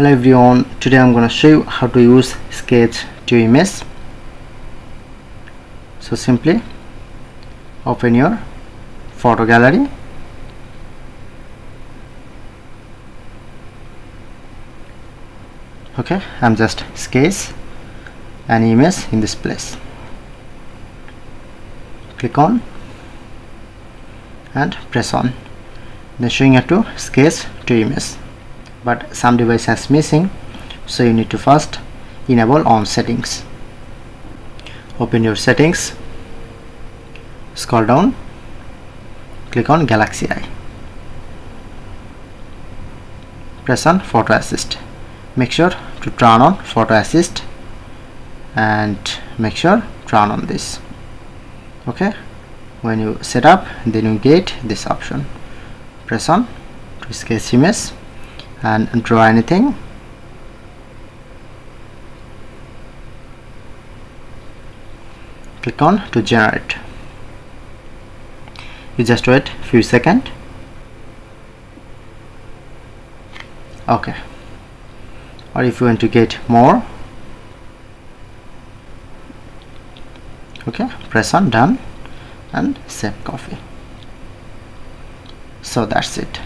Hello everyone, today I'm going to show you how to use Sketch to image. So simply open your photo gallery. Okay, I'm just sketch an image in this place. Click on and press on. Then showing you to sketch to image, but some device has missing, so you need to first enable on settings. Open your settings, scroll down, click on Galaxy Eye, press on Photo Assist. Make sure to turn on Photo Assist and make sure turn on this. Okay, when you set up, then you get this option. Press on to sketch image and draw anything. Click on to generate. You just wait few seconds. Okay, or if you want to get more, okay, press on done and save copy. So that's it.